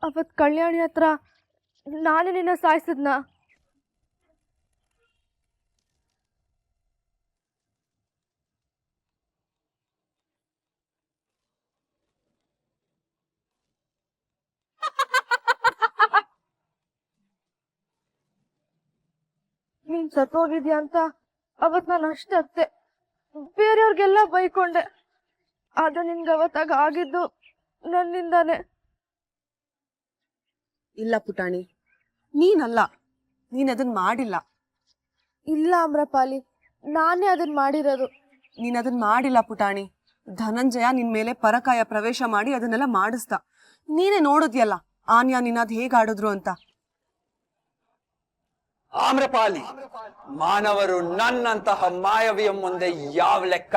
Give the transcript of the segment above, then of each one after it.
ಅವತ್ತು ಕಲ್ಯಾಣಿ ಹತ್ರ ನಾನೇ ನಿನ್ನ ಸಾಯಿಸಿದ್ನ. ನೀನ್ ಸತ್ತೋಗಿದ್ಯಾ ಅಂತ ಅವತ್ ನಾನು ಅಷ್ಟೇ ಬೇರೆಯವ್ರಿಗೆಲ್ಲ ಬೈಕೊಂಡೆ. ಆದ್ರೆ ನಿನ್ಗೆ ಅವತ್ತಾಗ ಆಗಿದ್ದು ನನ್ನಿಂದಾನೆ. ಇಲ್ಲ ಪುಟಾಣಿ, ನೀನಲ್ಲ, ನೀನ್ ಅದನ್ ಮಾಡಿಲ್ಲ. ಇಲ್ಲ ಅಮ್ರಪಾಲಿ, ನಾನೇ ಅದನ್ನ ಮಾಡಿರೋದು. ನೀನ್ ಅದನ್ ಮಾಡಿಲ್ಲ ಪುಟಾಣಿ. ಧನಂಜಯ ನಿನ್ ಮೇಲೆ ಪರಕಾಯ ಪ್ರವೇಶ ಮಾಡಿ ಅದನ್ನೆಲ್ಲ ಮಾಡಿಸ್ದ. ನೀನೇ ನೋಡಿದ್ಯಲ್ಲ ಆನ್ಯಾ ನಿನ್ನದ್ ಹೇಗ್ ಆಡಿದ್ರು ಅಂತ. ಆಮ್ರಪಾಲಿ, ಮಾನವರು ನನ್ನಂತಹ ಮಾಯವಿಯ ಮುಂದೆ ಯಾವ ಲೆಕ್ಕ?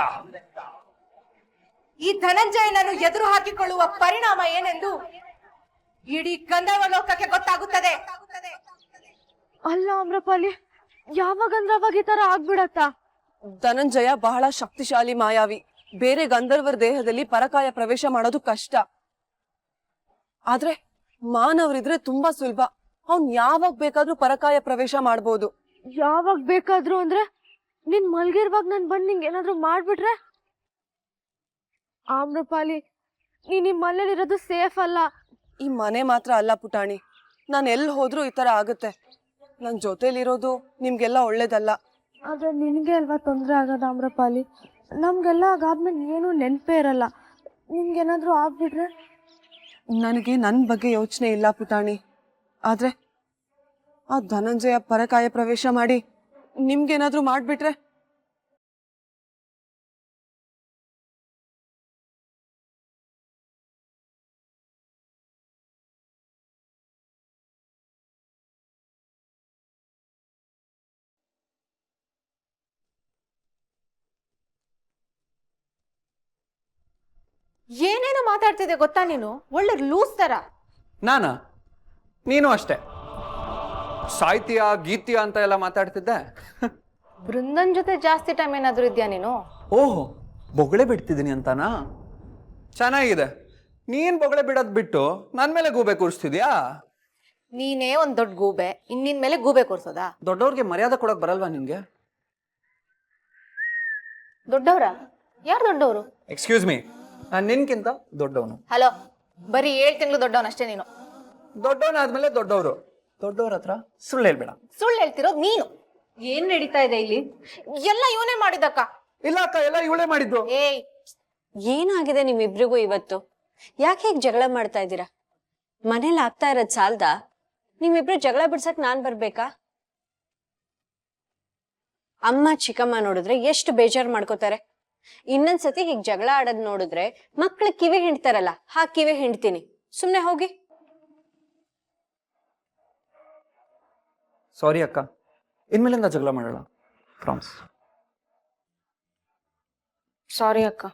ಈ ಧನಂಜಯನನ್ನು ಎದುರು ಹಾಕಿಕೊಳ್ಳುವ ಪರಿಣಾಮ ಏನೆಂದು ಇಡೀ ಗಂಧರ್ವ ಲೋಕಕ್ಕೆ ಗೊತ್ತಾಗುತ್ತದೆ. ಅಲ್ಲ ಅಮ್ರಪಾಲಿ, ಯಾವಾಗಂದ್ರೆ ಅವಾಗ ಈ ತರ ಆಗ್ಬಿಡತ್ತಾ? ಧನಂಜಯ ಬಹಳ ಶಕ್ತಿಶಾಲಿ ಮಾಯಾವಿ. ಬೇರೆ ಗಂಧರ್ವರ ದೇಹದಲ್ಲಿ ಪರಕಾಯ ಪ್ರವೇಶ ಮಾಡೋದು ಕಷ್ಟ. ಆದ್ರೆ ಮಾನವರಿದ್ರೆ ತುಂಬಾ ಸುಲಭ. ಅವ್ನ್ ಯಾವಾಗ ಬೇಕಾದ್ರೂ ಪರಕಾಯ ಪ್ರವೇಶ ಮಾಡ್ಬೋದು. ಯಾವಾಗ ಬೇಕಾದ್ರು ಅಂದ್ರೆ ನಿನ್ ಮಲ್ಗಿರುವಾಗ ನನ್ ಬಂದ್ ನಿಂಗೆ ಏನಾದ್ರು ಮಾಡ್ಬಿಟ್ರೆ? ಆಮ್ರಪಾಲಿ, ನೀನ್ ಈ ಮನೇಲಿರೋದು ಸೇಫ್ ಅಲ್ಲ. ಈ ಮನೆ ಮಾತ್ರ ಅಲ್ಲ ಪುಟಾಣಿ, ನಾನು ಎಲ್ಲಿ ಹೋದ್ರೂ ಈ ತರ ಆಗುತ್ತೆ. ನನ್ ಜೊತೆಲಿರೋದು ನಿಮ್ಗೆಲ್ಲ ಒಳ್ಳೇದಲ್ಲ. ಆದ್ರೆ ನಿನ್ಗೆ ಅಲ್ವಾ ತೊಂದ್ರೆ ಆಗೋದು ಆಮ್ರಪಾಲಿ? ನಮ್ಗೆಲ್ಲ ಆಗಾದ್ಮೇಲೆ ಏನು ನೆನ್ಪೇ ಇರಲ್ಲ. ನಿಮ್ಗೇನಾದ್ರೂ ಆಗ್ಬಿಟ್ರೆ? ನನಗೆ ನನ್ ಬಗ್ಗೆ ಯೋಚನೆ ಇಲ್ಲ ಪುಟಾಣಿ. ಆದ್ರೆ ಆ ಧನಂಜಯ ಪರಕಾಯ ಪ್ರವೇಶ ಮಾಡಿ ನಿಮ್ಗೇನಾದ್ರೂ ಮಾಡ್ಬಿಟ್ರೆ? ಏನೇನೋ ಮಾತಾಡ್ತಿದ್ದೆ ಗೊತ್ತಾ ನೀನು? ಒಳ್ಳೆ ಲೂಸ್ ತರ. ನೀನು ಅಷ್ಟೇ ಸಾಹಿತ್ಯ ಗೀತ್ಯ ಅಂತ ಎಲ್ಲ ಮಾತಾಡ್ತಿದ್ದೆ. ಬೃಂದನ್ ಜೊತೆ ಜಾಸ್ತಿ ಟೈಮ್ ಏನಾದ್ರು ಇದ್ಯಾ ನೀನು? ಓಹೋ, ಬೊಗಳೆ ಬಿಡ್ತಿದ್ದೀನಿ ಅಂತಾನಾ? ಚೆನ್ನಾಗಿದೆ. ನೀನ್ ಬೊಗಳೆ ಬಿಡೋದ್ ಬಿಟ್ಟು ನನ್ ಮೇಲೆ ಗೂಬೆ ಕೂರಿಸ್ತಿದ್ಯಾ? ನೀನೇ ಒಂದ್ ದೊಡ್ಡ ಗೂಬೆ, ಇನ್ನಿನ್ ಮೇಲೆ ಗೂಬೆ ಕೊಡ್ಸೋದಾ? ದೊಡ್ಡವ್ರಿಗೆ ಮರ್ಯಾದೆ ಕೊಡಕ್ ಬರಲ್ವಾ ನಿನ್ಗೆ? ದೊಡ್ಡವ್ರ? ಯಾರು ದೊಡ್ಡವರು? ಎಕ್ಸ್ಕ್ಯೂಸ್ ಮೀ, ನಾನು ನಿನ್ಕಿಂತ ದೊಡ್ಡವನು. ಹಲೋ, ಬರೀ 7 ತಿಂಗಳು ದೊಡ್ಡವನಷ್ಟೇ ನೀನು. ದೊಡ್ಡವನಾದ್ಮೇಲೆ ದೊಡ್ಡವ್ರ ಹತ್ರ ಸುಳ್ಳು ಹೇಳ್ಬೇಡ. ಸುಳ್ಳು ಹೇಳ್ತಿರೋದು ನೀನು. ಏನ್ ನಡೀತಾ ಇದೆ ಇಲ್ಲಿ? ಎಲ್ಲ ಇವನೇ ಮಾಡಿದಕ್ಕ. ಇಲ್ಲ ಅಕ್ಕ, ಎಲ್ಲ ಇವಳೇ ಮಾಡಿದ್ದು. ಏಯ್, ಏನಾಗಿದೆ ನಿಮ್ಮಿಬ್ರಿಗೂ ಇವತ್ತು? ಯಾಕೆ ಹೀಗೆ ಜಗಳ ಮಾಡ್ತಾ ಇದ್ದೀರಾ? ಮನೇಲಿ ಆಗ್ತಾ ಇರೋದ್ ಸಾಲ್ದ? ನಿಮ್ಮಿಬ್ರು ಜಗಳ ಬಿಡ್ಸಕ್ ನಾನ್ ಬರ್ಬೇಕಾ? ಅಮ್ಮ ಚಿಕ್ಕಮ್ಮ ನೋಡಿದ್ರೆ ಎಷ್ಟು ಬೇಜಾರ್ ಮಾಡ್ಕೋತಾರೆ. ಇನ್ನೊಂದ್ಸತಿ ಹೀಗ್ ಜಗಳ ಆಡೋದ್ ನೋಡಿದ್ರೆ ಮಕ್ಳು ಕಿವಿ ಹಿಂಡ್ತಾರಲ್ಲ, ಕಿವಿ ಹಿಂಡ್ತೀನಿ. ಸುಮ್ನೆ ಹೋಗಿ. ಸಾರಿ ಅಕ್ಕ, ಇನ್ಮೇಲಿಂದ ಜಗಳ ಮಾಡಲ್ಲ, ಪ್ರಾಮಿಸ್. ಸಾರಿ ಅಕ್ಕ.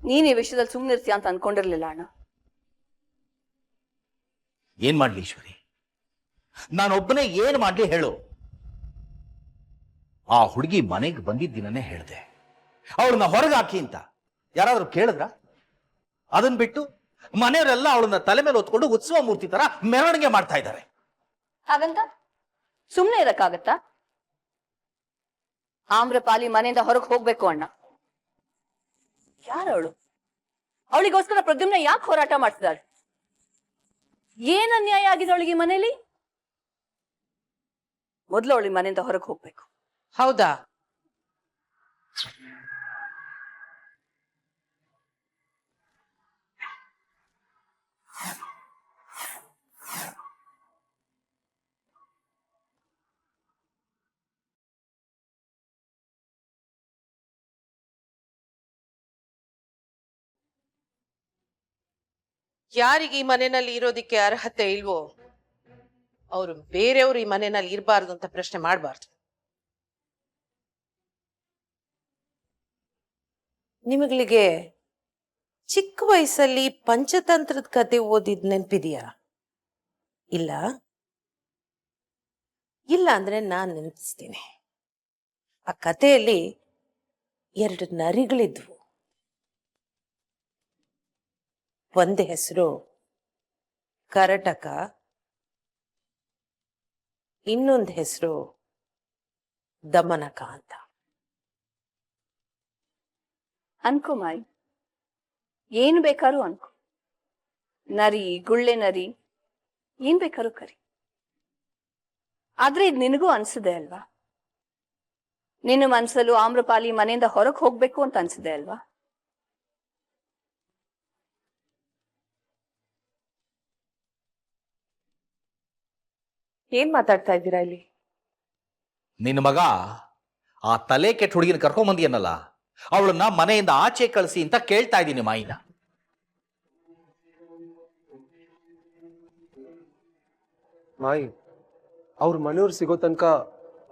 ನೀನ್ ಈ ವಿಷಯದಲ್ಲಿ ಸುಮ್ಮನಿರ್ತೀಯ ಅಂತ ಅನ್ಕೊಂಡಿರ್ಲಿಲ್ಲ ಅಣ್ಣ. ಏನ್ ಮಾಡ್ಲಿ ಈಶ್ವರಿ, ನಾನೊಬ್ಬನೇ ಏನ್ ಮಾಡ್ಲಿ ಹೇಳು? ಆ ಹುಡುಗಿ ಮನೆಗೆ ಬಂದಿದ್ದ ದಿನನೇ ಹೇಳ್ದೆ ಅವಳನ್ನ ಹೊರಗೆ ಹಾಕಿ ಅಂತ. ಯಾರಾದ್ರೂ ಕೇಳಿದ್ರ? ಅದನ್ ಬಿಟ್ಟು ಮನೆಯವರೆಲ್ಲ ಅವಳನ್ನ ತಲೆ ಮೇಲೆ ಹೊತ್ಕೊಂಡು ಉತ್ಸವ ಮೂರ್ತಿ ತರ ಮೆರವಣಿಗೆ ಮಾಡ್ತಾ ಇದ್ದಾರೆ. ಹಾಗಂತ ಸುಮ್ನೆ ಇರಕ್ಕಾಗತ್ತಾ? ಆಮ್ರಪಾಲಿ ಮನೆಯಿಂದ ಹೊರಗೆ ಹೋಗ್ಬೇಕು ಅಣ್ಣ. ಯಾರವಳು? ಅವಳಿಗೋಸ್ಕರ ಪ್ರದ್ಯುಮ್ನ ಯಾಕೆ ಹೋರಾಟ ಮಾಡ್ತಿದ್ದಾಳೆ? ಏನ್ ಅನ್ಯಾಯ ಆಗಿದೆ ಅವಳಿಗೆ ಮನೇಲಿ? ಮೊದ್ಲು ಅವಳಿಗೆ ಮನೆಯಿಂದ ಹೊರಗೆ ಹೋಗ್ಬೇಕು. ಹೌದಾ? ಯಾರಿಗೆ ಈ ಮನೆಯಲ್ಲಿ ಇರೋದಿಕ್ಕೆ ಅರ್ಹತೆ ಇಲ್ವೋ ಅವರು ಬೇರೆಯವರು ಈ ಮನೆಯಲ್ಲಿ ಇರಬಾರ್ದು ಅಂತ ಪ್ರಶ್ನೆ ಮಾಡಬಾರ್ದು. ನಿಮಗಳಿಗೆ ಚಿಕ್ಕ ವಯಸ್ಸಲ್ಲಿ ಪಂಚತಂತ್ರದ ಕತೆ ಓದಿದ್ ನೆನ್ಪಿದೆಯಾ? ಇಲ್ಲ ಇಲ್ಲ ಅಂದ್ರೆ ನಾನ್ ನೆನಪಿಸ್ತೀನಿ. ಆ ಕಥೆಯಲ್ಲಿ 2 ನರಿಗಳಿದ್ವು. ಒಂದ್ ಹೆಸರು ಕರಟಕ, ಇನ್ನೊಂದು ಹೆಸರು ದಮನಕ ಅಂತ. ಅನ್ಕೋ ಮಾಯಿ, ಏನು ಬೇಕಾದ್ರೂ ಅನ್ಕೋ. ನರಿ, ಗುಳ್ಳೆ ನರಿ, ಏನ್ ಬೇಕಾದ್ರೂ ಕರಿ. ಆದ್ರೆ ಇದು ನಿನಗೂ ಅನ್ಸಿದೆ ಅಲ್ವಾ? ನಿನ್ನ ಮನ್ಸಲ್ಲೂ ಆಮ್ರಪಾಲಿ ಮನೆಯಿಂದ ಹೊರಗೆ ಹೋಗ್ಬೇಕು ಅಂತ ಅನ್ಸಿದೆ ಅಲ್ವಾ? ಏನ್ ಮಾತಾಡ್ತಾ ಇದ್ದೀರಾ ಇಲ್ಲಿ? ನಿನ್ನ ಮಗ ಆ ತಲೆ ಕೆಟ್ಟ ಹುಡುಗಿನ ಕರ್ಕೊಂಬಂದಿಯನ್ನಲ್ಲ, ಅವಳನ್ನ ಮನೆಯಿಂದ ಆಚೆ ಕಳಿಸಿ ಅಂತ ಕೇಳ್ತಾ ಇದ್ದೀನಿ ಮಾಯಿನ. ಮಾಯಿ, ಅವ್ರ ಮನೆಯವ್ರು ಸಿಗೋ ತನಕ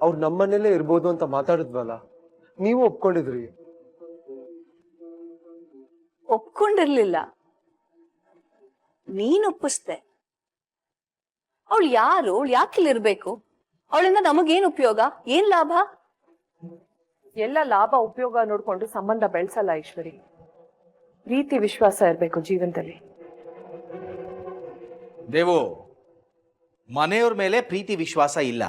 ಅವ್ರು ನಮ್ಮನೇಲೇ ಇರ್ಬೋದು ಅಂತ ಮಾತಾಡಿದ್ವಲ್ಲ, ನೀವು ಒಪ್ಕೊಂಡಿದ್ರಿ. ಒಪ್ಕೊಂಡಿರ್ಲಿಲ್ಲ, ನೀನ್ ಒಪ್ಪಿಸ್ದೆ. ಅವಳು ಯಾರು? ಅವಳು ಯಾಕಿಲ್ಲಿರ್ಬೇಕು? ಅವಳಿಂದ ನಮಗೇನ್ ಉಪಯೋಗ, ಏನ್ ಲಾಭ? ಎಲ್ಲ ಲಾಭ ಉಪಯೋಗ ನೋಡ್ಕೊಂಡು ಸಂಬಂಧ ಬೆಳೆಸಲ್ಲ ಈಶ್ವರಿ. ಪ್ರೀತಿ ವಿಶ್ವಾಸ ಇರ್ಬೇಕು ಜೀವನದಲ್ಲಿ. ದೇವು, ಮನೆಯವ್ರ ಮೇಲೆ ಪ್ರೀತಿ ವಿಶ್ವಾಸ ಇಲ್ಲ,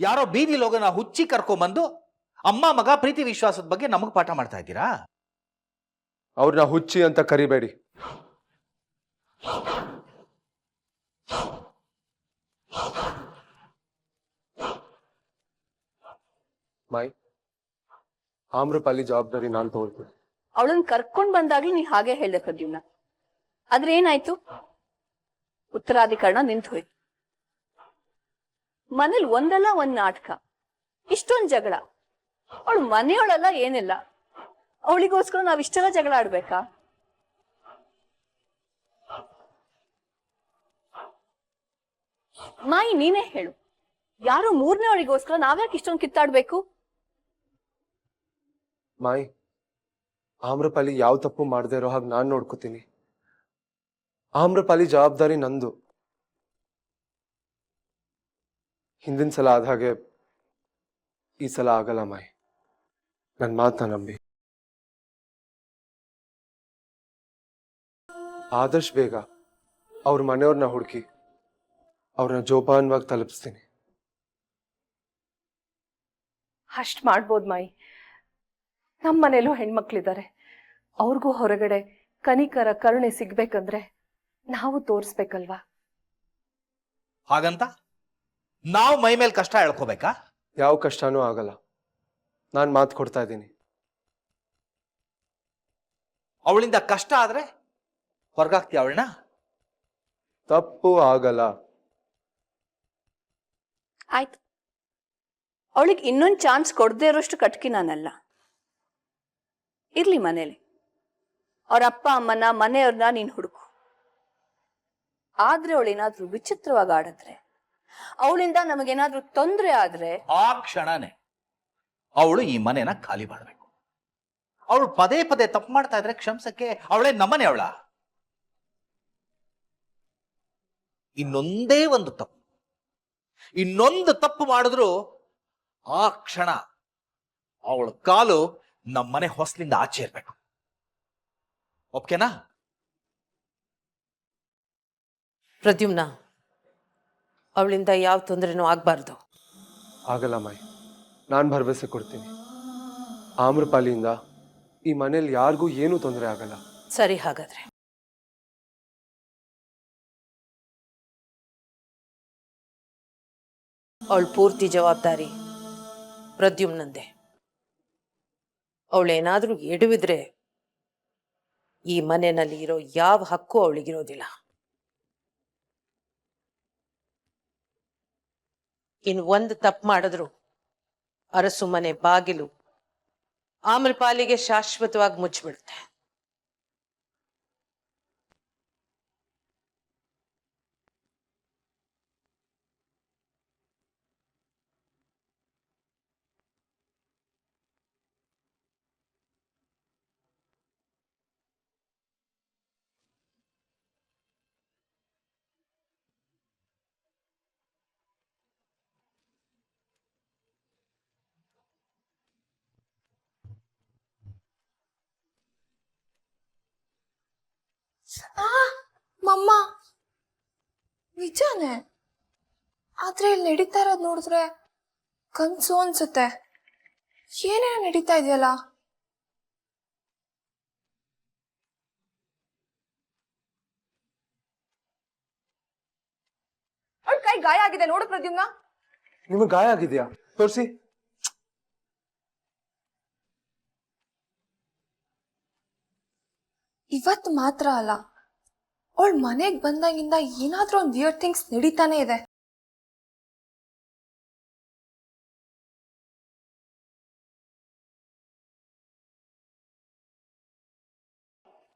ಯಾರೋ ಬೀದಿ ಲೋಗನ ಹುಚ್ಚಿ ಕರ್ಕೊಂಬಂದು ಅಮ್ಮ ಮಗ ಪ್ರೀತಿ ವಿಶ್ವಾಸದ ಬಗ್ಗೆ ನಮಗ್ ಪಾಠ ಮಾಡ್ತಾ ಇದ್ದೀರಾ? ಅವ್ರನ್ನ ಹುಚ್ಚಿ ಅಂತ ಕರಿಬೇಡಿ. ಮಾಯಿ, ಆಮ್ರಪಾಲಿ ಜವಾಬ್ದಾರಿ ನಾನು ತಗೊಳ್ತೀನಿ. ಅವಳನ್ನ ಕರ್ಕೊಂಡ್ ಬಂದಾಗ್ಲೂ ನೀ ಹಾಗೆ ಹೇಳ್ದೆ ಪ್ರದ್ಯುಮ್ನ. ಆದ್ರೆ ಏನಾಯ್ತು? ಉತ್ತರಾಧಿಕರಣ ನಿಂತು ಹೋಯ್ತು. ಮನೇಲಿ ಒಂದಲ್ಲ ಒಂದ್ ನಾಟಕ, ಇಷ್ಟೊಂದ್ ಜಗಳ. ಅವಳು ಮನೆಯೊಳಲ್ಲ, ಏನಿಲ್ಲ. ಅವಳಿಗೋಸ್ಕರ ನಾವ್ ಇಷ್ಟೆಲ್ಲ ಜಗಳ ಆಡ್ಬೇಕಾ? ಮಾಯಿ, ನೀನೇ ಹೇಳು, ಯಾರು 3ನೇ ಅವಳಿಗೋಸ್ಕರ ನಾವ್ಯಾಕೆ ಇಷ್ಟೊಂದು ಕಿತ್ತಾಡ್ಬೇಕು? ಮಾಯಿ, ಆಮ್ರಪಾಲಿ ಯಾವ ತಪ್ಪು ಮಾಡದೇ ಇರೋ ಹಾಗೆ ನಾನು ನೋಡ್ಕೋತೀನಿ. ಆಮ್ರಪಾಲಿ ಜವಾಬ್ದಾರಿ ನಂದು. ಹಿಂದಿನ ಸಲ ಆದ ಹಾಗೆ ಈ ಸಲ ಆಗಲ್ಲ ಮಾಯಿ, ನನ್ನ ಮಾತನ್ನ ನಂಬಿ. ಆದಷ್ಟು ಬೇಗ ಅವ್ರ ಮನೆಯವ್ರನ್ನ ಹುಡುಕಿ ಅವ್ರನ್ನ ಜೋಪಾನವಾಗಿ ತಲುಪಿಸ್ತೀನಿ. ಅಷ್ಟ್ ಮಾಡ್ಬೋದು ಮಾಯಿ. ನಮ್ಮ ಮನೇಲೂ ಹೆಣ್ಮಕ್ಳಿದ್ದಾರೆ. ಅವ್ರಿಗೂ ಹೊರಗಡೆ ಕನಿಕರ ಕರುಣೆ ಸಿಗ್ಬೇಕಂದ್ರೆ ನಾವು ತೋರಿಸ್ಬೇಕಲ್ವಾ? ಹಾಗಂತ ನಾವು ಮೈ ಮೇಲೆ ಕಷ್ಟ ಹೇಳ್ಕೋಬೇಕಾ? ಯಾವ ಕಷ್ಟನೂ ಆಗಲ್ಲ, ನಾನು ಮಾತು ಕೊಡ್ತಾ ಇದ್ದೀನಿ. ಅವಳಿಂದ ಕಷ್ಟ ಆದ್ರೆ ಹೊರಗಾಗ್ತೀಯ ಅವಳನ್ನ? ತಪ್ಪು ಆಗಲ್ಲ. ಆಯ್ತು, ಅವಳಿಗೆ ಇನ್ನೊಂದು ಚಾನ್ಸ್ ಕೊಡದೇ ಇರೋಷ್ಟು ಕಟ್ಕಿ ನಾನಲ್ಲ. ಇರ್ಲಿ ಮನೇಲಿ, ಅವ್ರ ಅಪ್ಪ ಅಮ್ಮನ ಮನೆಯವ್ರನ್ನ ನೀನ್ ಹುಡುಕು. ಆದ್ರೆ ಅವಳೇನಾದ್ರೂ ವಿಚಿತ್ರವಾಗಿ ಆಡಿದ್ರೆ, ಅವಳಿಂದ ನಮಗೇನಾದ್ರೂ ತೊಂದರೆ ಆದ್ರೆ, ಆ ಕ್ಷಣನೇ ಅವಳು ಈ ಮನೆನ ಖಾಲಿ ಮಾಡಬೇಕು. ಅವಳು ಪದೇ ಪದೇ ತಪ್ಪು ಮಾಡ್ತಾ ಇದ್ರೆ ಕ್ಷಮಿಸಕ್ಕೆ ಅವಳೇ ನಮ್ಮನೆ ಅವಳ. ಇನ್ನೊಂದು ತಪ್ಪು ಮಾಡಿದ್ರು ಆ ಕ್ಷಣ ಅವಳ ಕಾಲು ನಮ್ಮನೆ ಹೊಸಲಿಂದ ಆಚೆ ಇರ್ಬೇಕು. ಓಕೆನಾ? ಪ್ರದ್ಯುಮ್ನ, ಅವಳಿಂದ ಯಾವ ತೊಂದರೆನೂ ಆಗ್ಬಾರ್ದು. ಆಗಲ್ಲ ಮಾಯಿ, ನಾನು ಭರವಸೆ ಕೊಡ್ತೀನಿ. ಆಮ್ರಪಾಲಿಯಿಂದ ಈ ಮನೇಲಿ ಯಾರಿಗೂ ಏನೂ ತೊಂದರೆ ಆಗಲ್ಲ. ಸರಿ, ಹಾಗಾದ್ರೆ ಅವಳ ಪೂರ್ತಿ ಜವಾಬ್ದಾರಿ ಪ್ರದ್ಯುಮ್ನಂದೆ. ಅವಳೇನಾದ್ರೂ ಎಡವಿದ್ರೆ ಈ ಮನೆಯಲ್ಲಿ ಇರೋ ಯಾವ ಹಕ್ಕು ಅವಳಿಗಿರೋದಿಲ್ಲ. ಇನ್ ಒಂದು ತಪ್ಪು ಮಾಡಿದ್ರು ಅರಸು ಮನೆ ಬಾಗಿಲು ಆಮ್ರಪಾಲಿಗೆ ಶಾಶ್ವತವಾಗಿ ಮುಚ್ಚಿಬಿಡುತ್ತೆ. ಮಮ್ಮ ನಿಜಾನೇ, ಆದ್ರೆ ಇಲ್ಲಿ ನಡೀತಾ ಇರೋದು ನೋಡಿದ್ರೆ ಕನ್ಸು ಅನ್ಸುತ್ತೆ. ಏನೇನೋ ನಡೀತಾ ಇದೆಯಲ್ಲ. ಅವಳ ಕೈ ಗಾಯ ಆಗಿದೆ ನೋಡು ಪ್ರದ್ಯುಮ್ನ. ನಿಮಗೆ ಗಾಯ ಆಗಿದ್ಯಾ? ತೋರಿಸಿ. ಇವತ್ತು ಮಾತ್ರ ಅಲ್ಲ, ಅವಳ ಮನೆಗ್ ಬಂದಾಗಿಂದ ಏನಾದ್ರೂ ಒಂದು ವಿಯರ್ಡ್ ಥಿಂಗ್ಸ್ ನಡೀತಾನೆ ಇದೆ.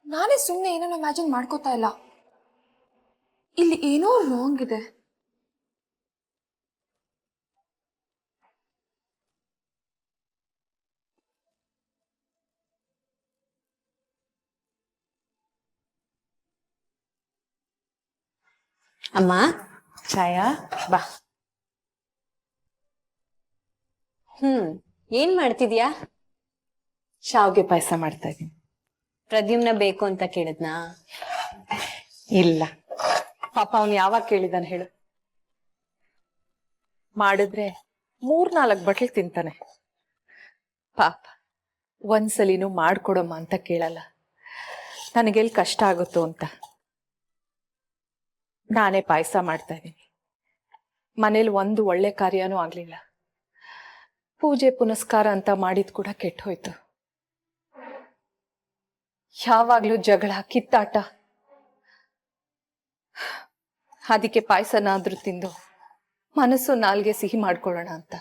ನಾನೇ ಸುಮ್ಮನೆ ಏನೇನೋ ಇಮ್ಯಾಜಿನ್ ಮಾಡ್ಕೋತಾ ಇಲ್ಲ. ಇಲ್ಲಿ ಏನೋ ರಾಂಗ್ ಇದೆ. ಅಮ್ಮ, ಛಾಯಾ ಬಾ. ಏನ್ ಮಾಡ್ತಿದ್ಯಾ? ಶಾವ್ಗೆ ಪಾಯಸ ಮಾಡ್ತಾ ಇದೀನಿ. ಪ್ರದ್ಯುಮ್ನ ಬೇಕು ಅಂತ ಕೇಳಿದ್ನಾ? ಇಲ್ಲ, ಪಾಪ ಅವನು ಯಾವಾಗ ಕೇಳಿದಾನೆ ಹೇಳು? ಮಾಡಿದ್ರೆ 3-4 ಬಟ್ಲು ತಿಂತಾನೆ. ಪಾಪ ಒಂದ್ಸಲಿನೂ ಮಾಡ್ಕೊಡಮ್ಮ ಅಂತ ಕೇಳಲ್ಲ. ನನಗೆಲ್ಲಿ ಕಷ್ಟ ಆಗುತ್ತೋ ಅಂತ ನಾನೇ ಪಾಯಸ ಮಾಡ್ತಾ ಇದ್ದೀನಿ. ಮನೇಲಿ ಒಂದು ಒಳ್ಳೆ ಕಾರ್ಯನೂ ಆಗ್ಲಿಲ್ಲ. ಪೂಜೆ ಪುನಸ್ಕಾರ ಅಂತ ಮಾಡಿದ್ ಕೂಡ ಕೆಟ್ಟ ಹೋಯ್ತು. ಯಾವಾಗ್ಲೂ ಜಗಳ, ಕಿತ್ತಾಟ. ಅದಕ್ಕೆ ಪಾಯಸನಾದ್ರೂ ತಿಂದು ಮನಸ್ಸು ನಾಲ್ಗೆ ಸಿಹಿ ಮಾಡ್ಕೊಳ್ಳೋಣ ಅಂತ.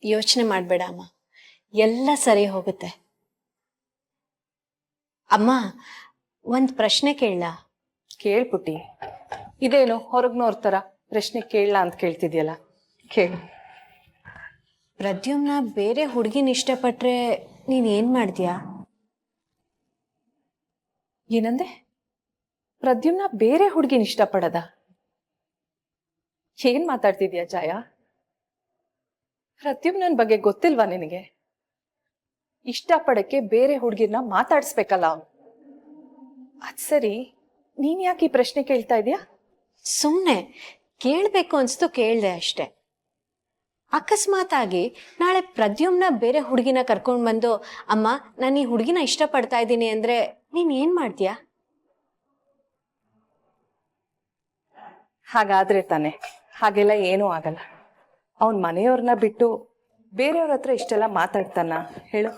ಯೋಚನೆ ಮಾಡ್ಬೇಡ ಅಮ್ಮ, ಎಲ್ಲ ಸರಿ ಹೋಗುತ್ತೆ. ಅಮ್ಮ, ಒಂದ್ ಪ್ರಶ್ನೆ ಕೇಳಲಾ? ಕೇಳ್ಪುಟ್ಟಿ. ಇದೇನು ಹೊರಗ್ನೋರ್ ತರ ಪ್ರಶ್ನೆ ಕೇಳಲ್ಲ ಅಂತ ಕೇಳ್ತಿದ್ಯಲ್ಲ, ಕೇಳು. ಪ್ರದ್ಯುಮ್ನ ಬೇರೆ ಹುಡುಗಿನ ಇಷ್ಟಪಟ್ರೆ ನೀನ್ ಏನ್ ಮಾಡ್ತೀಯಾ? ಏನಂದೆ? ಪ್ರದ್ಯುಮ್ನ ಬೇರೆ ಹುಡುಗಿನ ಇಷ್ಟಪಡದ? ಏನ್ ಮಾತಾಡ್ತಿದ್ಯಾ ಛಾಯಾ? ಪ್ರದ್ಯುಮ್ನನ್ ಬಗ್ಗೆ ಗೊತ್ತಿಲ್ವಾ ನಿನಗೆ? ಇಷ್ಟಪಡಕ್ಕೆ ಬೇರೆ ಹುಡುಗಿರ್ನ ಮಾತಾಡಿಸ್ಬೇಕಲ್ಲ ಅವನು. ಅದ್ ಸರಿ, ನೀನ್ ಯಾಕೆ ಈ ಪ್ರಶ್ನೆ ಕೇಳ್ತಾ ಇದೀಯಾ? ಸುಮ್ನೆ ಕೇಳ್ಬೇಕು ಅನ್ಸ್ತು, ಕೇಳ್ದೆ ಅಷ್ಟೆ. ಅಕಸ್ಮಾತ್ ಆಗಿ ನಾಳೆ ಪ್ರದ್ಯುಮ್ನ ಬೇರೆ ಹುಡುಗಿನ ಕರ್ಕೊಂಡ್ ಬಂದು, ಅಮ್ಮ ನಾನು ಈ ಹುಡುಗಿನ ಇಷ್ಟಪಡ್ತಾ ಇದ್ದೀನಿ ಅಂದ್ರೆ ನೀನ್ ಏನ್ ಮಾಡ್ತೀಯಾ? ಹಾಗಾದ್ರೆ ತಾನೆ, ಹಾಗೆಲ್ಲ ಏನೂ ಆಗಲ್ಲ. ಅವನ್ ಮನೆಯವ್ರನ್ನ ಬಿಟ್ಟು ಬೇರೆಯವ್ರ ಹತ್ರ ಇಷ್ಟೆಲ್ಲ ಮಾತಾಡ್ತಾನ ಹೇಳು?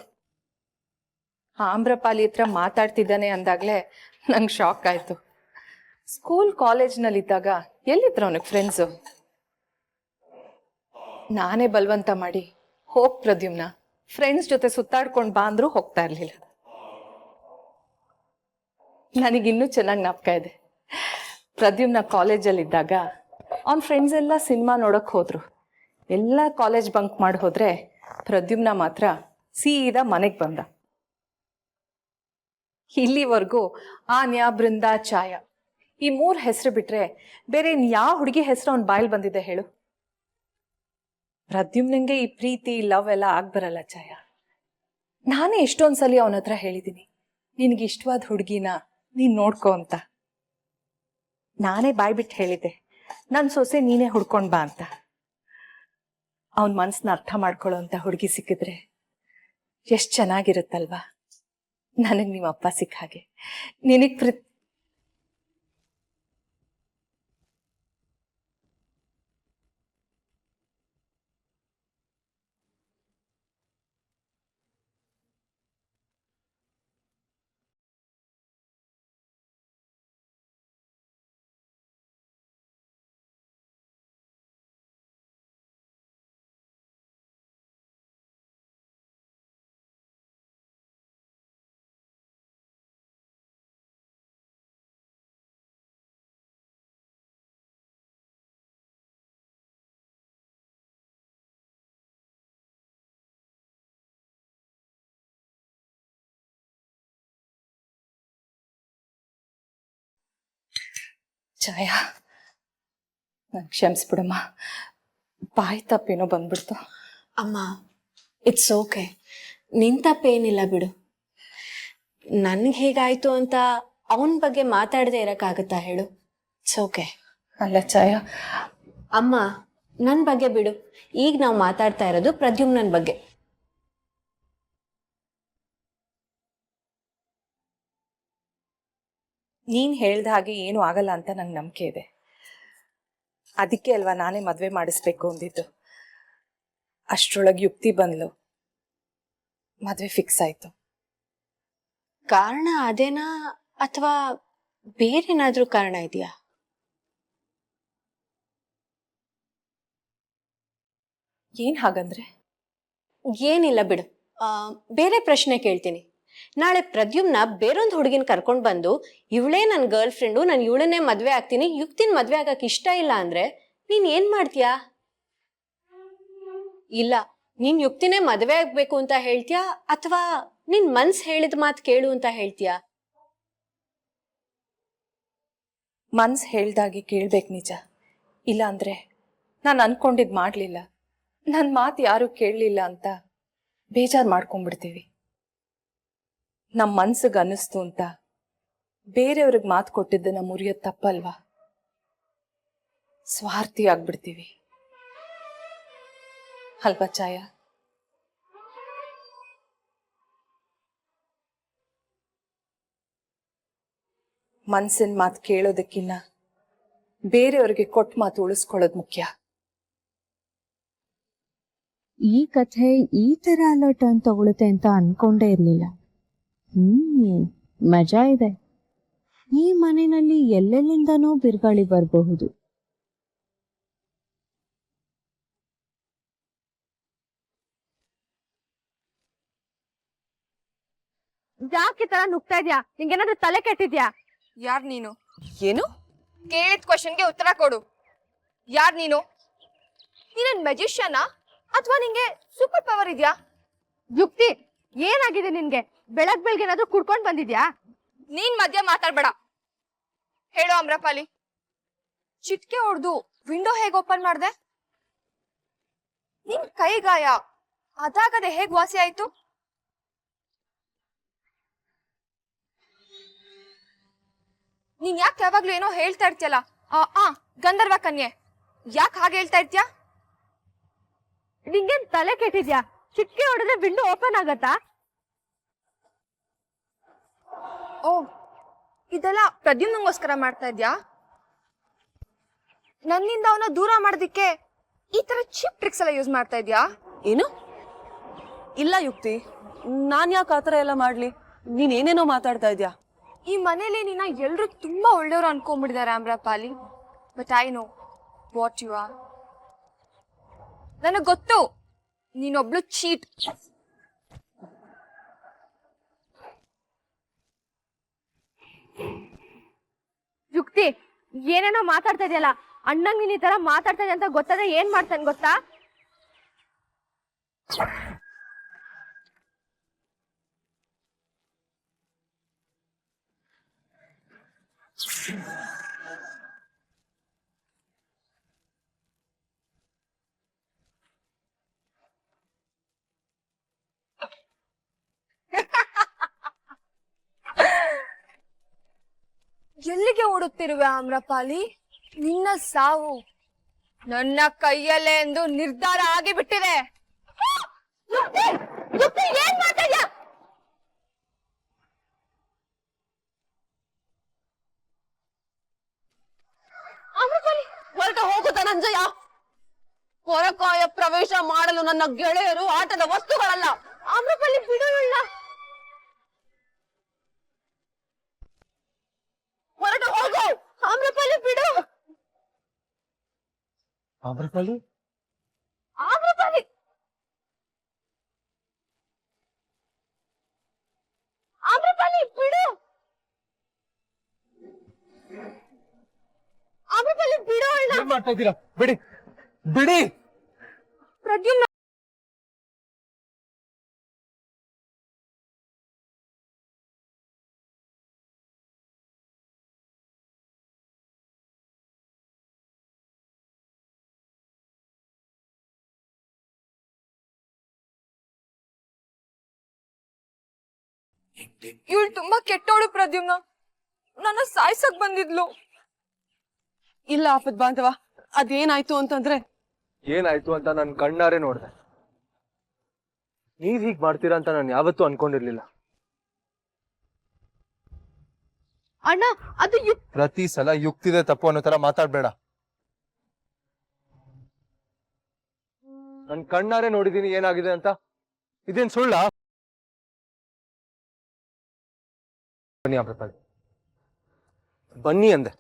ಆಮ್ರಪಾಲಿ ಹತ್ರ ಮಾತಾಡ್ತಿದ್ದಾನೆ ಅಂದಾಗ್ಲೇ ನಂಗೆ ಶಾಕ್ ಆಯ್ತು. ಸ್ಕೂಲ್ ಕಾಲೇಜ್ನಲ್ಲಿದ್ದಾಗ ಎಲ್ಲಿದ್ರು ಅವನಿಗೆ ಫ್ರೆಂಡ್ಸು? ನಾನೇ ಬಲವಂತ ಮಾಡಿ ಹೋಗ್ ಪ್ರದ್ಯುಮ್ನ ಫ್ರೆಂಡ್ಸ್ ಜೊತೆ ಸುತ್ತಾಡ್ಕೊಂಡು ಬಾ ಅಂದ್ರೂ ಹೋಗ್ತಾ ಇರ್ಲಿಲ್ಲ. ನನಗಿನ್ನೂ ಚೆನ್ನಾಗಿ ಜ್ಞಾಪಕ ಇದೆ. ಪ್ರದ್ಯುಮ್ನ ಕಾಲೇಜಲ್ಲಿದ್ದಾಗ ಅವನ ಫ್ರೆಂಡ್ಸ್ ಎಲ್ಲ ಸಿನಿಮಾ ನೋಡಕ್ ಹೋದ್ರು. ಎಲ್ಲ ಕಾಲೇಜ್ ಬಂಕ್ ಮಾಡಿ ಹೋದ್ರೆ ಪ್ರದ್ಯುಮ್ನ ಮಾತ್ರ ಸೀದಾ ಮನೆಗೆ ಬಂದ. ಇಲ್ಲಿವರೆಗೂ ಆನ್ಯಾ, ಬೃಂದಾ, ಛಾಯಾ ಈ 3 ಹೆಸರು ಬಿಟ್ರೆ ಬೇರೆ ಯಾವ ಹುಡುಗಿ ಹೆಸರು ಅವ್ನ ಬಾಯಲ್ಲಿ ಬಂದಿದೆ ಹೇಳು? ಪ್ರದ್ಯುಮ್ನಂಗೆ ಈ ಪ್ರೀತಿ, ಲವ್ ಎಲ್ಲ ಆಗ್ಬರಲ್ಲ ಛಾಯಾ. ನಾನೇ ಎಷ್ಟೊಂದ್ಸಲಿ ಅವನ ಹತ್ರ ಹೇಳಿದ್ದೀನಿ, ನಿನಗೆ ಇಷ್ಟವಾದ ಹುಡುಗಿನ ನೀನ್ ನೋಡ್ಕೊ ಅಂತ. ನಾನೇ ಬಾಯ್ಬಿಟ್ಟು ಹೇಳಿದ್ದೆ, ನನ್ನ ಸೊಸೆ ನೀನೇ ಹುಡ್ಕೊಂಡ್ ಬಾ ಅಂತ. ಅವನ ಮನ್ಸನ್ನ ಅರ್ಥ ಮಾಡ್ಕೊಳ್ಳೋ ಅಂತ ಹುಡುಗಿ ಸಿಕ್ಕಿದ್ರೆ ಎಷ್ಟ್ ಚೆನ್ನಾಗಿರುತ್ತಲ್ವಾ? ನನಗ್ ನಿಮ್ಮ ಅಪ್ಪ ಸಿಕ್ಕ ಹಾಗೆ. ನಿನಗ್ ಛಾಯಾ, ನಂಗೆ ಕ್ಷಮಿಸ್ಬಿಡಮ್ಮ, ಬಾಯಿ ತಪ್ಪೇನೋ ಬಂದ್ಬಿಡ್ತು. ಅಮ್ಮ, ಇಟ್ಸ್ ಓಕೆ, ನಿನ್ ತಪ್ಪೇನಿಲ್ಲ ಬಿಡು. ನನ್ಗೆ ಹೇಗಾಯ್ತು ಅಂತ ಅವನ ಬಗ್ಗೆ ಮಾತಾಡದೆ ಇರಕ್ಕಾಗತ್ತಾ ಹೇಳು? It's okay. ಅಲ್ಲ ಛಾಯ, ಅಮ್ಮ, ನನ್ನ ಬಗ್ಗೆ ಬಿಡು. ಈಗ ನಾವು ಮಾತಾಡ್ತಾ ಇರೋದು ಪ್ರದ್ಯುಮ್ನನ್ ಬಗ್ಗೆ. ನೀನ್ ಹೇಳ್ದ ಹಾಗೆ ಏನು ಆಗಲ್ಲ ಅಂತ ನಂಗೆ ನಂಬಿಕೆ ಇದೆ. ಅದಕ್ಕೆ ಅಲ್ವಾ ನಾನೇ ಮದ್ವೆ ಮಾಡಿಸ್ಬೇಕು ಅಂದಿದ್ದು. ಅಷ್ಟ್ರೊಳಗೆ ಯುಕ್ತಿ ಬಂದ್ಲು, ಮದ್ವೆ ಫಿಕ್ಸ್ ಆಯ್ತು. ಕಾರಣ ಅದೇನಾ ಅಥವಾ ಬೇರೇನಾದ್ರೂ ಕಾರಣ ಇದೆಯಾ? ಏನ್ ಹಾಗಂದ್ರೆ? ಏನಿಲ್ಲ ಬಿಡು. ಬೇರೆ ಪ್ರಶ್ನೆ ಕೇಳ್ತೀನಿ. ನಾಳೆ ಪ್ರದ್ಯುಮ್ನ ಬೇರೊಂದು ಹುಡುಗಿನ ಕರ್ಕೊಂಡ್ ಬಂದು ಇವಳೇ ನನ್ನ ಗರ್ಲ್ ಫ್ರೆಂಡು, ನಾನು ಇವಳನ್ನೇ ಮದ್ವೆ ಆಗ್ತೀನಿ, ಯುಕ್ತಿನ ಮದ್ವೆ ಆಗಕ್ ಇಷ್ಟ ಇಲ್ಲ ಅಂದ್ರೆ ನೀನ್ ಏನ್ ಮಾಡ್ತೀಯಾ? ಇಲ್ಲ, ನೀನ್ ಯುಕ್ತಿನೇ ಮದ್ವೆ ಆಗ್ಬೇಕು ಅಂತ ಹೇಳ್ತೀಯಾ ಅಥವಾ ನಿನ್ ಮನ್ಸ್ ಹೇಳಿದ ಮಾತು ಕೇಳು ಅಂತ ಹೇಳ್ತೀಯಾ? ಮನ್ಸ್ ಹೇಳ್ದಾಗೆ ಕೇಳ್ಬೇಕು ನಿಜ. ಇಲ್ಲ ಅಂದ್ರೆ ನಾನು ಅನ್ಕೊಂಡಿದ್ ಮಾಡ್ಲಿಲ್ಲ, ನನ್ನ ಮಾತು ಯಾರು ಕೇಳಲಿಲ್ಲ ಅಂತ ಬೇಜಾರು ಮಾಡ್ಕೊಂಡ್ಬಿಡ್ತೀವಿ. ನಮ್ಮ ಮನ್ಸಿಗೆ ಅನ್ನಿಸ್ತು ಅಂತ ಬೇರೆಯವ್ರಿಗೆ ಮಾತು ಕೊಟ್ಟಿದ್ದನ್ನ ಮುರಿಯೋದು ತಪ್ಪಲ್ವಾ? ಸ್ವಾರ್ಥಿ ಆಗ್ಬಿಡ್ತೀವಿ ಅಲ್ವಾ ಛಾಯ? ಮನ್ಸಿನ ಮಾತು ಕೇಳೋದಕ್ಕಿನ್ನ ಬೇರೆಯವ್ರಿಗೆ ಕೊಟ್ಟ ಮಾತು ಉಳಿಸ್ಕೊಳ್ಳೋದು ಮುಖ್ಯ. ಈ ಕಥೆ ಈ ತರ ಅಲ್ಲ ಟರ್ನ್ ತಗೊಳುತ್ತೆ ಅಂತ ಅನ್ಕೊಂಡೇ ಇರ್ಲಿಲ್ಲ. ಮಜಾ ಇದೆ. ಈ ಮನೆಯಲ್ಲಿ ಎಲ್ಲೆಲ್ಲಿಂದನೂ ಬಿರುಗಾಳಿ ಬರಬಹುದು. ಯಾಕೆ ತರ ನುಗ್ತಾ ಇದ್ಯಾ? ನಿಂಗೇನಾದ್ರೂ ತಲೆ ಕೆಟ್ಟಿದ್ಯಾ? ಯಾರ್ ನೀನು? ಏನು? ಕೇಳಿದ ಕ್ವಶನ್ಗೆ ಉತ್ತರ ಕೊಡು. ಯಾರ್ ನೀನು? ನೀನೇನ್ ಮೆಜಿಷಿಯನಾ ಅಥವಾ ನಿಂಗೆ ಸೂಪರ್ ಪವರ್ ಇದ್ಯಾ? ಯುಕ್ತಿ, ಏನಾಗಿದೆ ನಿನ್ಗೆ? ಬೆಳಗ್ಗೆ ಏನಾದ್ರೂ ಕುಡ್ಕೊಂಡ್ ಬಂದಿದ್ಯಾ? ನೀನ್ ಮಧ್ಯ ಮಾತಾಡ್ಬೇಡ. ಹೇಳು ಅಮ್ರಪಾಲಿ, ಚಿಟ್ಕೆ ಹೊಡೆದು ವಿಂಡೋ ಹೇಗ್ ಓಪನ್ ಮಾಡ್ದೆ? ನಿನ್ ಕೈ ಗಾಯ ಅದಾಗದೆ ಹೇಗ್ ವಾಸಿ ಆಯ್ತು? ನೀನ್ ಯಾಕೆ ಯಾವಾಗ್ಲೂ ಏನೋ ಹೇಳ್ತಾ ಇರ್ತೀಯಲ್ಲ, ಗಂಧರ್ವ ಕನ್ಯೆ, ಯಾಕೆ ಹಾಗೆ ಹೇಳ್ತಾ ಇರ್ತೀಯ? ನಿಂಗೇನ್ ತಲೆ ಕೆಟ್ಟಿದ್ಯಾ? ಚಿಟ್ಕೆ ಹೊಡೆದ್ರೆ ವಿಂಡೋ ಓಪನ್ ಆಗತ್ತಾ? ಓ, ಇದೆಲ್ಲ ಪ್ರದ್ಯುಮ್ನಂಗೋಸ್ಕರ ಮಾಡ್ತಾ ಇದ್ಯಾ? ನನ್ನಿಂದ ಅವನ ದೂರ ಮಾಡೋದಿಕ್ಕೆ ಈ ತರ ಚೀಪ್ ಟ್ರಿಕ್ಸ್ ಎಲ್ಲ ಯೂಸ್ ಮಾಡ್ತಾ ಇದ್ಯಾ? ಏನು? ಇಲ್ಲ ಯುಕ್ತಿ, ನಾನ್ ಯಾಕೆ ಆತರ ಎಲ್ಲ ಮಾಡ್ಲಿ? ನೀನ್ ಏನೇನೋ ಮಾತಾಡ್ತಾ ಇದ್ಯಾ. ಈ ಮನೇಲಿ ನಿನ್ನ ಎಲ್ರು ತುಂಬಾ ಒಳ್ಳೆಯವರು ಅನ್ಕೊಂಡ್ಬಿಟ್ಟಿದ್ದಾರೆ Amrapali. But I know what you are. ನನಗ್ ಗೊತ್ತು ನೀನೊಬ್ಳು ಚೀಟ್. ಯುಕ್ತಿ, ಏನೇನೋ ಮಾತಾಡ್ತಾ ಇದೆಯಲ್ಲ, ಅಣ್ಣಂಗ್ ನೀನ್ ಈ ತರ ಮಾತಾಡ್ತಾ ಇದೆ ಅಂತ ಗೊತ್ತಾದ್ರೆ ಏನ್ ಮಾಡ್ತಾನೆ ಗೊತ್ತಾ? ಎಲ್ಲಿಗೆ ಓಡುತ್ತಿರುವೆ ಅಮ್ರಪಾಲಿ? ನಿನ್ನ ಸಾವು ನನ್ನ ಕೈಯಲ್ಲೇ ಎಂದು ನಿರ್ಧಾರ ಆಗಿಬಿಟ್ಟಿದೆ. ಏನ್ ಮಾತಾಡ್ಯ? ಅಮ್ರಪಾಲಿ, ಹೊರಟ ಹೋಗು ಧನಂಜಯ. ಪರಕಾಯ ಪ್ರವೇಶ ಮಾಡಲು ನನ್ನ ಗೆಳೆಯರು ಆಟದ ವಸ್ತುಗಳಲ್ಲ. ಅಮ್ರಪಾಲಿ ಬಿಡು ಇಲ್ಲ. ಹೊರಟು ಹೋಗು. ಅಮ್ರಪಾಲಿ ಬಿಡು. ಆಮ್ರಪಾಲಿ, ಅಮ್ರಪಾಲಿ, ಅಮ್ರಪಾಲಿ ಬಿಡು. ಅಮ್ರಪಾಲಿ ಬಿಡು ಅಣ್ಣ. ಏನ್ ಮಾಡ್ತಾ ಇದ್ದೀರಾ? ಬಿಡಿ ಬಿಡಿ. ಪ್ರದ್ಯುಮ್ನ ಇವಳು ತುಂಬಾ ಕೆಟ್ಟೋಳು ಪ್ರದ್ಯುಮ್ನ. ನನ್ನ ಸಾಯ್ಸಕ್ ಬಂದಿದ್ಲು. ಇಲ್ಲ ಆಪತ್ ಬಾಂಧವ, ಅದೇನಾಯ್ತು ಅಂತಂದ್ರೆ ಏನಾಯ್ತು ಅಂತ ನಾನು ಕಣ್ಣಾರೆ ನೋಡ್ದೆ. ನೀವ್ ಹೀಗ್ ಮಾಡ್ತೀರಾ ಅಂತ ನಾನು ಯಾವತ್ತೂ ಅನ್ಕೊಂಡಿರ್ಲಿಲ್ಲ. ಅಣ್ಣ ಅದು ಪ್ರತಿ ಸಲ ಯುಕ್ತಿದೆ ತಪ್ಪು ಅನ್ನೋ ತರ ಮಾತಾಡ್ಬೇಡ. ನನ್ ಕಣ್ಣಾರೆ ನೋಡಿದೀನಿ ಏನಾಗಿದೆ ಅಂತ. ಇದೇನ್ ಸುಳ್ಳ? ಬನ್ನಿ ಅಮೃತ, ಬನ್ನಿ ಅಂದೆ.